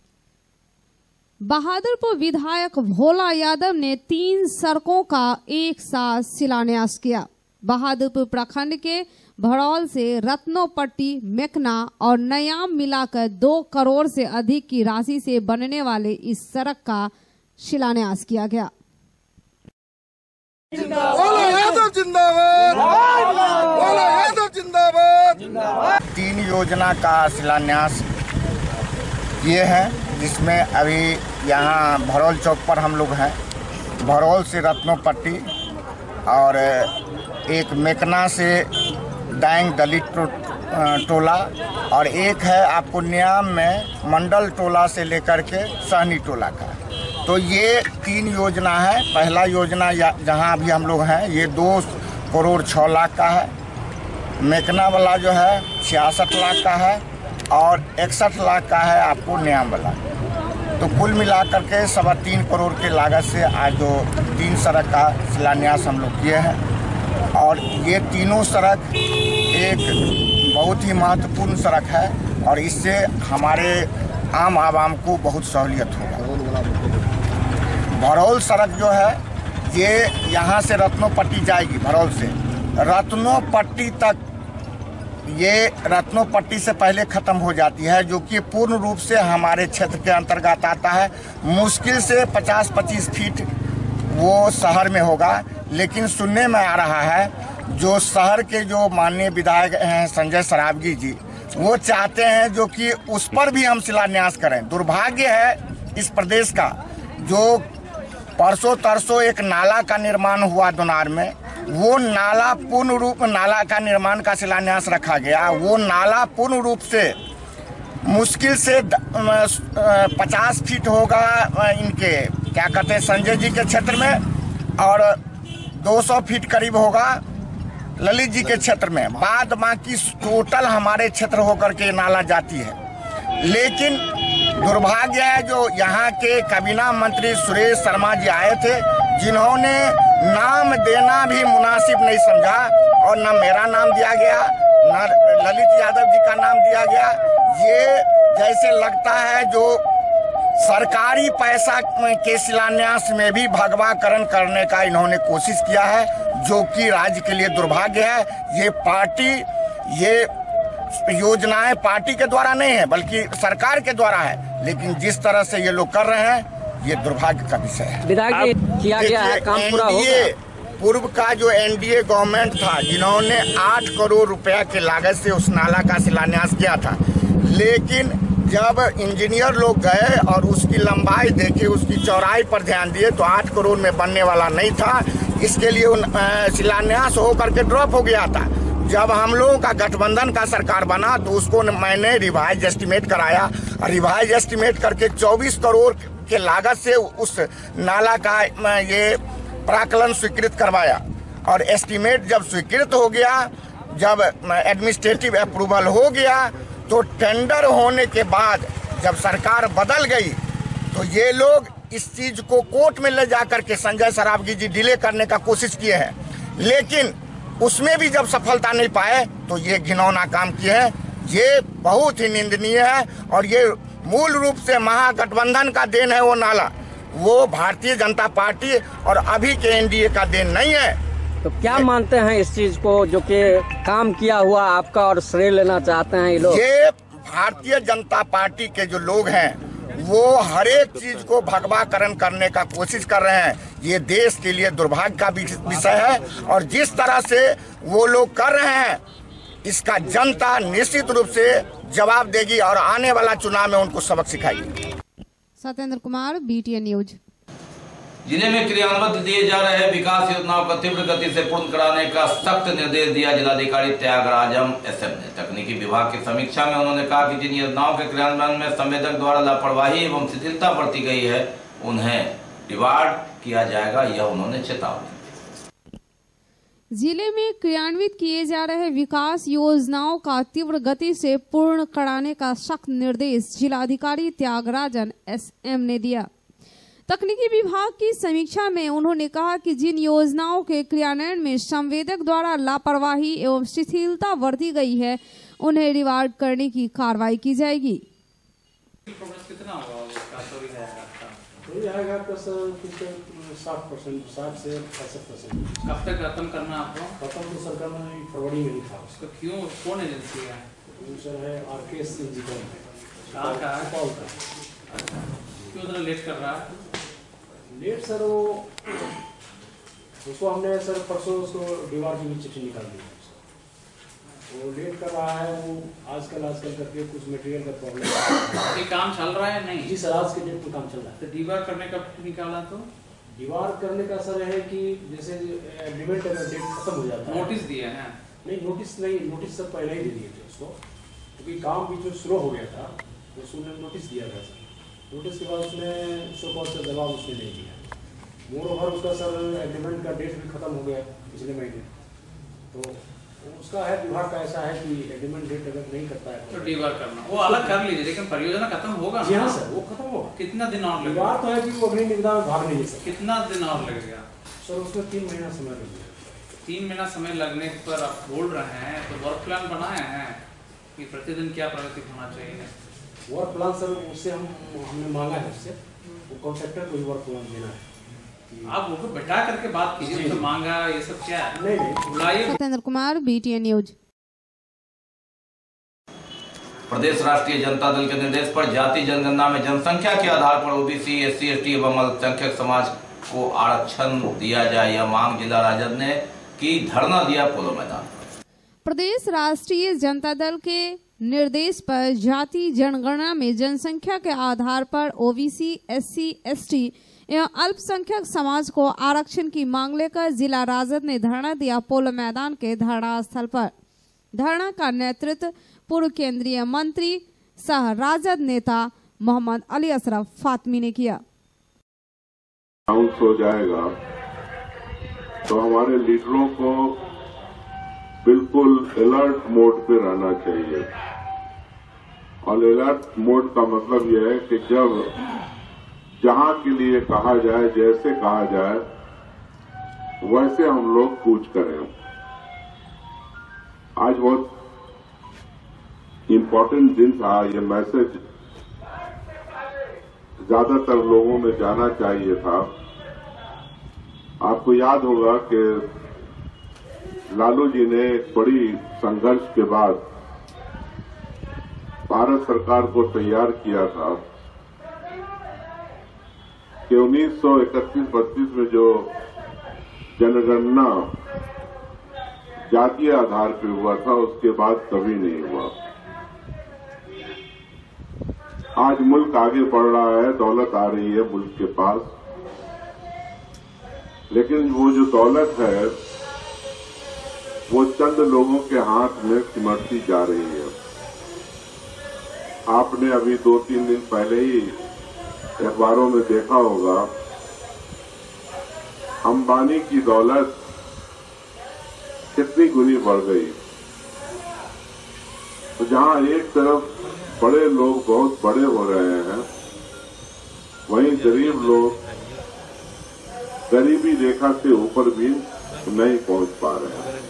बहादुरपुर विधायक भोला यादव ने 3 सड़कों का एक साथ शिलान्यास किया। बहादुरपुर प्रखंड के भड़ौल से रत्नोपट्टी, मेकना और नयाम मिलाकर 2 करोड़ से अधिक की राशि से बनने वाले इस सड़क का शिलान्यास किया गया। यादव जिंदाबाद, यादव जिंदाबाद। 3 योजना का शिलान्यास ये है, जिसमें अभी यहाँ भड़ौल चौक पर हम लोग हैं। भड़ौल से रत्नोपट्टी और एक मेकना से डांग दलित टोला और एक है आपको न्याम में मंडल टोला से लेकर के सहनी टोला का। तो ये 3 योजना है। पहला योजना जहां अभी हम लोग हैं ये 2 करोड़ 6 लाख का है। मेकना वाला जो है 66 लाख का है और 61 लाख का है आपको न्याम वाला। तो कुल मिलाकर के 3.25 करोड़ के लागत से आज जो 3 सड़क का शिलान्यास हम लोग किए हैं। और ये तीनों सड़क एक बहुत ही महत्वपूर्ण सड़क है और इससे हमारे आम आवाम को बहुत सहूलियत होगा। भड़ौल सड़क जो है ये यहाँ से रत्नोपट्टी जाएगी, भड़ौल से रत्नोपट्टी तक। ये रत्नोपट्टी से पहले ख़त्म हो जाती है, जो कि पूर्ण रूप से हमारे क्षेत्र के अंतर्गत आता है। मुश्किल से 50-25 फीट वो शहर में होगा। लेकिन सुनने में आ रहा है जो शहर के जो माननीय विधायक हैं संजय सरावगी जी, वो चाहते हैं जो कि उस पर भी हम शिलान्यास करें। दुर्भाग्य है इस प्रदेश का, जो परसों तरसों एक नाला का निर्माण हुआ दोनार में, वो नाला पूर्ण रूप नाला का निर्माण का शिलान्यास रखा गया। वो नाला पूर्ण रूप से मुश्किल से 50 फीट होगा इनके क्या कहते हैं संजय जी के क्षेत्र में और 200 फीट करीब होगा ललित जी के क्षेत्र में। बाद बाकी टोटल हमारे क्षेत्र होकर के नाला जाती है। लेकिन दुर्भाग्य है जो यहाँ के काबीना मंत्री सुरेश शर्मा जी आए थे, जिन्होंने नाम देना भी मुनासिब नहीं समझा और न मेरा नाम दिया गया न ललित यादव जी का नाम दिया गया। ये जैसे लगता है जो सरकारी पैसा के शिलान्यास में भी भगवाकरण करने का इन्होंने कोशिश किया है, जो कि राज्य के लिए दुर्भाग्य है। ये पार्टी, ये योजनाएं पार्टी के द्वारा नहीं है बल्कि सरकार के द्वारा है। लेकिन जिस तरह से ये लोग कर रहे हैं ये दुर्भाग्य का विषय है। विधायक जी, किया गया है, काम पूरा हो गया। पूर्व का जो एनडीए गवर्नमेंट था, जिन्होंने 8 करोड़ रुपया के लागत से उस नाला का शिलान्यास किया था, लेकिन जब इंजीनियर लोग गए और उसकी लंबाई देखी, उसकी चौड़ाई पर ध्यान दिए तो 8 करोड़ में बनने वाला नहीं था। इसके लिए शिलान्यास होकर के ड्रॉप हो गया था। जब हम लोगों का गठबंधन का सरकार बना तो उसको मैंने रिवाइज एस्टीमेट कराया, रिवाइज एस्टीमेट करके 24 करोड़ के लागत से उस नाला का ये प्राकलन स्वीकृत करवाया। और एस्टीमेट जब स्वीकृत हो गया, जब एडमिनिस्ट्रेटिव अप्रूवल हो गया, तो टेंडर होने के बाद जब सरकार बदल गई तो ये लोग इस चीज को कोर्ट में ले जाकर के संजय सरावगी जी डिले करने का कोशिश किए हैं, लेकिन उसमें भी जब सफलता नहीं पाए तो ये घिनौना काम किए हैं। ये बहुत ही निंदनीय है और ये मूल रूप से महागठबंधन का देन है। वो नाला वो भारतीय जनता पार्टी और अभी के एनडीए का देन नहीं है। तो क्या मानते हैं इस चीज को, जो कि काम किया हुआ आपका और श्रेय लेना चाहते हैं ये लोग? ये भारतीय जनता पार्टी के जो लोग हैं वो हर एक चीज को भगवाकरण करने का कोशिश कर रहे हैं। ये देश के लिए दुर्भाग्य का विषय है और जिस तरह से वो लोग कर रहे हैं इसका जनता निश्चित रूप से जवाब देगी और आने वाला चुनाव में उनको सबक सिखाएगी। Satyendra Kumar, BTN news. जिले में क्रियान्वित दिए जा रहे विकास योजनाओं का तीव्र गति से पूर्ण कराने का सख्त निर्देश दिया जिलाधिकारी त्यागराजन SM ने। तकनीकी विभाग की समीक्षा में उन्होंने कहा कि जिन योजनाओं के क्रियान्वयन में संवेदक द्वारा लापरवाही एवं शिथिलता बरती गई है उन्हें डिवार्ड किया जाएगा, यह उन्होंने चेतावनी। जिले में क्रियान्वित किए जा रहे विकास योजनाओं का तीव्र गति से पूर्ण कराने का सख्त निर्देश जिलाधिकारी त्यागराजन SM ने दिया। तकनीकी विभाग की समीक्षा में उन्होंने कहा कि जिन योजनाओं के क्रियान्वयन में संवेदक द्वारा लापरवाही एवं शिथिलता बरती गई है उन्हें रिवार्ड करने की कार्रवाई की जाएगी। कितना होगा? आएगा तो सर 60% 60 से 65%। कब तक खत्म करना आपको? खत्म तो सरकार ने फरवरी में ही था। उसका क्यों, कौन एजेंसी है? सर है RKS इंजीनियर। कहाँ का है? क्यों इतना लेट कर रहा है? लेट सर वो उसको हमने सर परसों उसको दीवार की चिट्ठी निकाल दी। वो लेट कर रहा है, वो आजकल करके कुछ मटेरियल का प्रॉब्लम है। ये काम चल रहा है नहीं? जी सर, आज के डेट में काम चल रहा है। तो दीवार करने का निकाला तो? दीवार करने का सर है कि जैसे एग्रीमेंट का डेट खत्म हो जाता है। नोटिस दिए हैं? नहीं नोटिस सर पहले ही दे दिए थे उसको, क्योंकि काम बीच में शुरू हो गया था तो उसने नोटिस दिया था सर। नोटिस के बाद उसने सो से जवाब उसने नहीं दिया। मोर ओवर उसका सर एग्रीमेंट का डेट भी खत्म हो गया पिछले महीने, तो उसका है विभाग का ऐसा है कि एग्रीमेंट डेट अगर नहीं करता है तो डीवार करना, वो अलग कर लीजिए, लेकिन परियोजना खत्म होगा। जी हाँ सर, वो खत्म होगा। कितना दिन और लगेगा? बात तो है कि वो अग्नि निविदा में भाग नहीं ले सकते। कितना दिन और लगेगा सर? उसमें 3 महीना समय लगेगा। 3 महीना समय लगने पर आप बोल रहे हैं तो वर्क प्लान बनाए हैं कि प्रतिदिन क्या प्रगति होना चाहिए? वर्क प्लान सर उससे हमने मांगा है, उससे वो कॉन्ट्रैक्टर को ही वर्क प्लान देना है। आप वो बैठा करके बात कीजिए, तो मांगा ये सब क्या है? नहीं बुलाइए। Satyendra Kumar, BTN news. प्रदेश राष्ट्रीय जनता दल के निर्देश पर जाति जनगणना में जनसंख्या के आधार पर OBC, SC, ST एवं अल्पसंख्यक समाज को आरक्षण दिया जाए, यह मांग जिला राजद ने की। धरना दिया पोलो मैदान। प्रदेश राष्ट्रीय जनता दल के निर्देश पर जाति जनगणना में जनसंख्या के आधार पर OBC, SC, ST एवं अल्पसंख्यक समाज को आरक्षण की मांग लेकर जिला राजद ने धरना दिया पोलो मैदान के धरना स्थल पर। धरना का नेतृत्व पूर्व केंद्रीय मंत्री सह राजद नेता मोहम्मद अली अशरफ फातमी ने किया। अनाउंस हो जाएगा तो हमारे लीडरों को बिल्कुल अलर्ट मोड पे रहना चाहिए। और अलर्ट मोड का मतलब यह है कि जब जहां के लिए कहा जाए, जैसे कहा जाए, वैसे हम लोग कूच करें। आज बहुत इम्पोर्टेंट दिन था, ये मैसेज ज्यादातर लोगों में जाना चाहिए था। आपको याद होगा कि लालू जी ने एक बड़ी संघर्ष के बाद भारत सरकार को तैयार किया था कि 1931-32 में जो जनगणना जातीय आधार पर हुआ था, उसके बाद कभी नहीं हुआ। आज मुल्क आगे बढ़ रहा है, दौलत आ रही है मुल्क के पास, लेकिन वो जो दौलत है वो चंद लोगों के हाथ में सिमटती जा रही है। आपने अभी 2-3 दिन पहले ही अखबारों में देखा होगा, अंबानी की दौलत कितनी गुनी बढ़ गई। तो जहां एक तरफ बड़े लोग बहुत बड़े हो रहे हैं, वहीं गरीब लोग गरीबी रेखा से ऊपर भी नहीं पहुंच पा रहे हैं।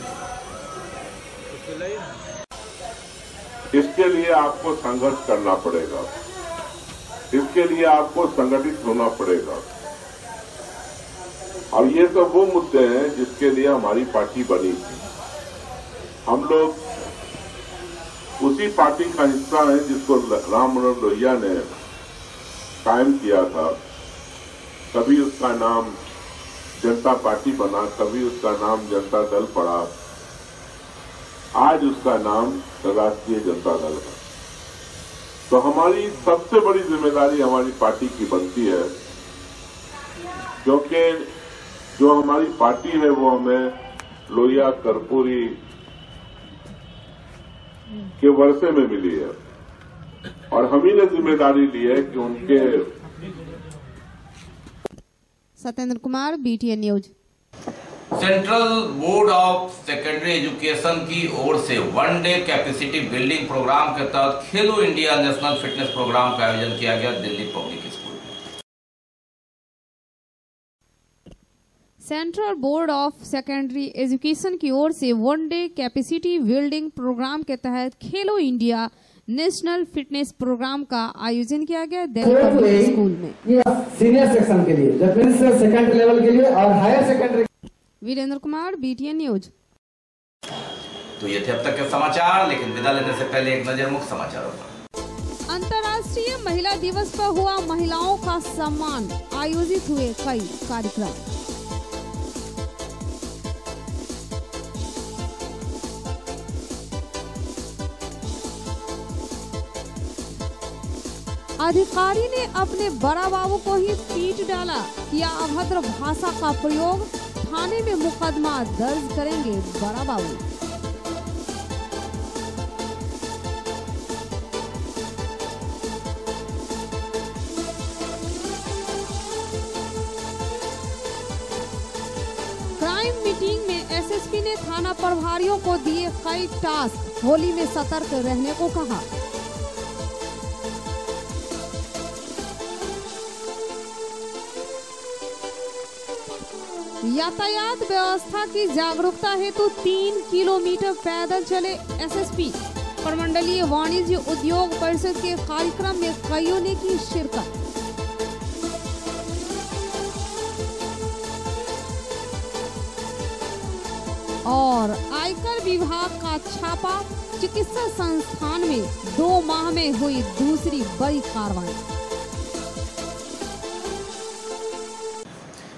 इसके लिए आपको संघर्ष करना पड़ेगा, इसके लिए आपको संगठित होना पड़ेगा। और ये तो वो मुद्दे हैं जिसके लिए हमारी पार्टी बनी थी। हम लोग उसी पार्टी का हिस्सा है जिसको राम मनोहर लोहिया ने कायम किया था। कभी उसका नाम जनता पार्टी बना, कभी उसका नाम जनता दल पड़ा, आज उसका नाम राष्ट्रीय जनता दल है। तो हमारी सबसे बड़ी जिम्मेदारी हमारी पार्टी की बनती है, क्योंकि जो हमारी पार्टी है वो हमें लोहिया कर्पूरी के वर्षे में मिली है, और हम ही ने जिम्मेदारी ली है कि उनके। Satyendra Kumar, BTN news. Central board of secondary education की ओर से 1 डे कैपेसिटी बिल्डिंग प्रोग्राम के तहत खेलो इंडिया नेशनल फिटनेस प्रोग्राम का आयोजन किया गया दिल्ली पब्लिक स्कूल में। Central board of secondary education की ओर से 1 डे कैपेसिटी बिल्डिंग प्रोग्राम के तहत खेलो इंडिया नेशनल फिटनेस प्रोग्राम का आयोजन किया गया दिल्ली पब्लिक स्कूल में। सीनियर सेक्शन के लिए, सेकंड लेवल के लिए और higher secondary. Virendra Kumar, BTN news. तो ये थे अब तक के समाचार, लेकिन विदा लेने से पहले एक नजर मुख्य समाचारों पर। अंतर्राष्ट्रीय महिला दिवस पर हुआ महिलाओं का सम्मान, आयोजित हुए कई कार्यक्रम। अधिकारी ने अपने बड़ा बाबू को ही पीट डाला, किया अभद्र भाषा का प्रयोग, थाने में मुकदमा दर्ज करेंगे बड़ा बाबू। क्राइम मीटिंग में SSP ने थाना प्रभारियों को दिए कई टास्क, होली में सतर्क रहने को कहा। यातायात व्यवस्था की जागरूकता हेतु 3 किलोमीटर पैदल चले SSP। प्रमंडलीय वाणिज्य उद्योग परिषद के कार्यक्रम में कईयों ने की शिरकत। और आयकर विभाग का छापा, चिकित्सा संस्थान में 2 माह में हुई दूसरी बड़ी कार्रवाई।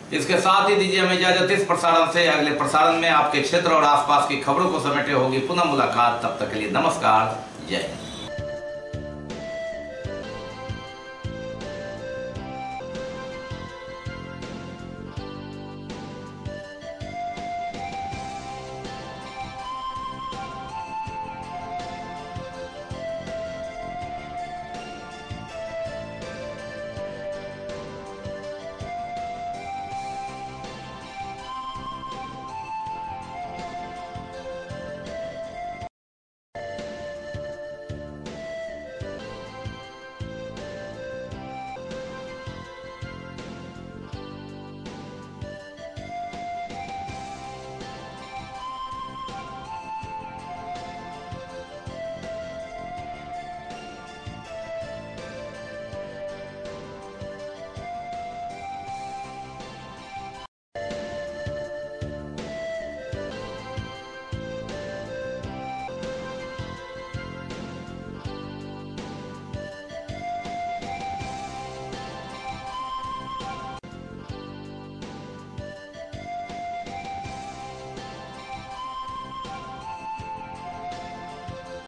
इसके साथ ही दीजिए हमें इजाजत इस प्रसारण से। अगले प्रसारण में आपके क्षेत्र और आसपास की खबरों को समेटे होगी पुनः मुलाकात। तब तक के लिए नमस्कार, जय हिंद।